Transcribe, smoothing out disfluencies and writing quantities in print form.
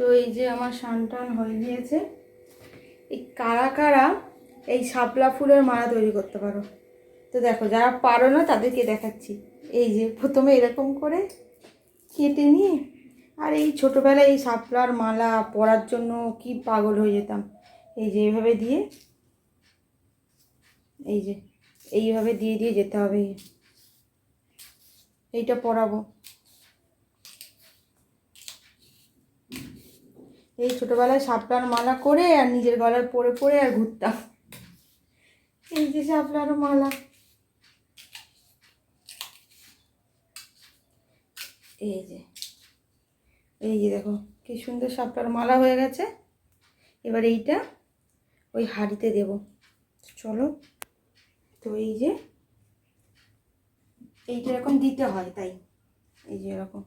তো এই যে আমার স্নান হয়ে গিয়েছে। এই কারা কারা এই শাপলা ফুলের মালা তৈরি করতে পারো? তো দেখো, যারা পারো না তাদেরকে দেখাচ্ছি। এই যে প্রথমে এরকম করে কেটে নিয়ে, আর এই ছোটোবেলায় এই শাপলার মালা পরার জন্য কি পাগল হয়ে যেতাম। এই যে এইভাবে দিয়ে, এই যে এইভাবে দিয়ে দিয়ে যেতে হবে। এইটা পরাবো। এই ছোটোবেলায় শাপলার মালা করে আর নিজের গলায় পরে পরে আর ঘুরতাম। এই যে শাপলার মালা, এই যে দেখো কি সুন্দর শাপলার মালা হয়ে গেছে। এবার এইটা ওই হাঁড়িতে দেব। চলো, তো এই যে এইটা এরকম দিতে হয়, তাই এই যে এরকম